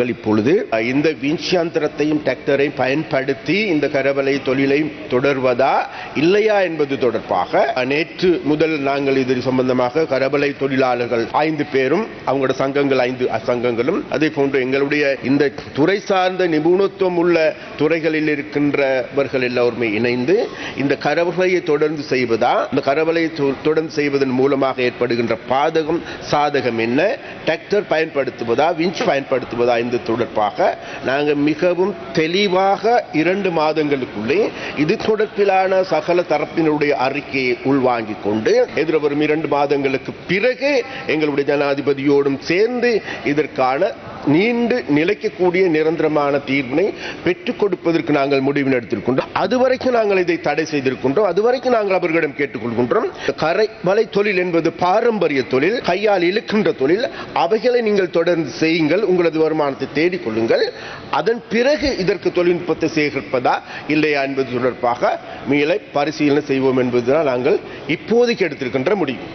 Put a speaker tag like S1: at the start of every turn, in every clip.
S1: நாங்கள் இப்பொழுது இந்த விஞ்சியந்திரத்தையும் டிராக்டரை பயன்படுத்தி இந்த கரவலை தொழிலை தொடர்வதா இல்லையா என்பது தொடர்பாக நேற்று முதல் நாங்கள் இது சம்பந்தமாக கரவலை தொழிலாளர்கள் 5 பேரும் அவங்களோட சங்கங்கள் 5 சங்கங்களும் அதே போன்று எங்களுடைய இந்த துறை சார்ந்த நிபுணத்துவம் உள்ள துறைகளில் இருக்கின்றவர்கள் எல்லோருமே இணைந்து இந்த கரவலையை தொடர்ந்து செய்வதா, இந்த கரவலையை தொடர்ந்து செய்வதன் மூலமாக ஏற்படுகின்ற பாதகம் சாதகம் என்ன, டிராக்டர் பயன்படுத்துவதா விஞ்ச் பயன்படுத்துவதா இந்த தொடர்பாக நாங்கள் மிகவும் தெளிவாக 2 மாதங்களுக்குள்ளே இது தொடர்பிலான சகல தரப்பினருடைய அறிக்கையை உள்வாங்கிக் கொண்டு எதிர்வரும் 2 மாதங்களுக்கு பிறகு எங்களுடைய ஜனாதிபதியோடும் சேர்ந்து இதற்கான நீண்டு நிலைக்கக்கூடிய நிரந்தரமான தீர்வினை பெற்றுக் கொடுப்பதற்கு நாங்கள் முடிவு எடுத்திருக்கின்றோம். அதுவரைக்கும் நாங்கள் இதை தடை செய்திருக்கின்றோம். அதுவரைக்கும் நாங்கள் அவர்களிடம் கேட்டுக்கொள்கின்றோம். கரைவலை தொழில் என்பது பாரம்பரிய தொழில், கையால் இழுக்கின்ற தொழில். அவைகளை நீங்கள் தொடர்ந்து செய்யுங்கள், உங்களது வருமானத்தை தேடிக்கொள்ளுங்கள். அதன் பிறகு இதற்கு தொழில்நுட்பத்தை சேகரிப்பதா இல்லையா என்பது தொடர்பாக மீள பரிசீலனை செய்வோம் என்பதுதான் நாங்கள் இப்போதைக்கு எடுத்திருக்கின்ற முடிவு.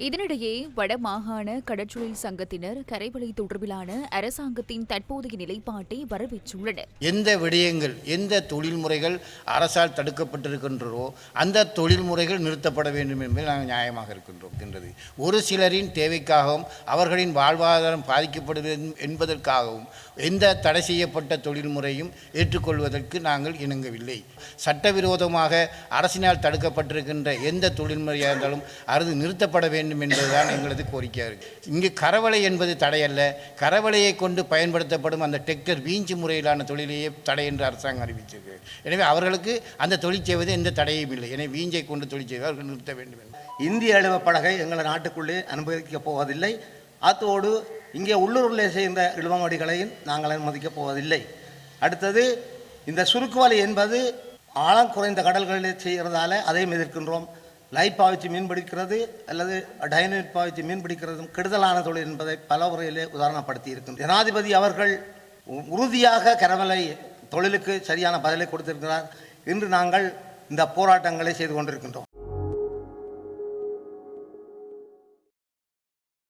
S2: இதனிடையே வடமாகாண கடற்றொழில் சங்கத்தினர் கரைவலை தொடர்பிலான அரசாங்கத்தின் தற்போதைய நிலைப்பாட்டை வரவேற்றுள்ளனர்.
S3: எந்த விடயங்கள், எந்த தொழில்முறைகள் அரசால் தடுக்கப்பட்டிருக்கின்றோ அந்த தொழில்முறைகள் நிறுத்தப்பட வேண்டும் என்பது நாங்கள் நியாயமாக இருக்கின்றோம். ஒரு சிலரின் தேவைக்காகவும் அவர்களின் வாழ்வாதாரம் பாதிக்கப்படுவது என்பதற்காகவும் எந்த தடை செய்யப்பட்ட தொழில்முறையும் ஏற்றுக்கொள்வதற்கு நாங்கள் இணங்கவில்லை. சட்டவிரோதமாக அரசினால் தடுக்கப்பட்டிருக்கின்ற எந்த தொழில்முறையாக இருந்தாலும் அது நிறுத்தப்பட வேண்டும் என்பதுதான் எங்களது கோரிக்கையாக இருக்கு. இங்கு கரவலை என்பது தடையல்ல. கரவலையை கொண்டு பயன்படுத்தப்படும் அந்த டிராக்டர் வீஞ்சு முறையிலான தொழிலையே தடை என்று அரசாங்கம் அறிவிச்சிருக்கு. எனவே அவர்களுக்கு அந்த தொழில் செய்வது எந்த தடையும் இல்லை. எனவே வீஞ்சை கொண்டு தொழில் செய்வது அவர்கள் நிறுத்த வேண்டும்.
S4: இந்திய அளவு படகை எங்கள் நாட்டுக்குள்ளே அனுமதிக்கப் போவதில்லை. அத்தோடு இங்கே உள்ளூரில் செய்கின்ற இழுவங்கடிகளையும் நாங்கள் அனுமதிக்கப் போவதில்லை. அடுத்தது, இந்த சுருக்குவலை என்பது ஆழம் குறைந்த கடல்களில் செய்கிறதால அதையும் எதிர்க்கின்றோம். லைட் பாவிச்சு மீன் பிடிக்கிறது அல்லது டைனமிட் பாவிச்சு மீன் பிடிக்கிறதும் கெடுதலான தொழில் என்பதை பல முறையிலே உதாரணப்படுத்தி இருக்கின்றனர். ஜனாதிபதி அவர்கள் உறுதியாக கரவலை தொழிலுக்கு சரியான பதிலை கொடுத்திருக்கிறார். இன்று நாங்கள் இந்த போராட்டங்களை செய்து கொண்டிருக்கின்றோம்.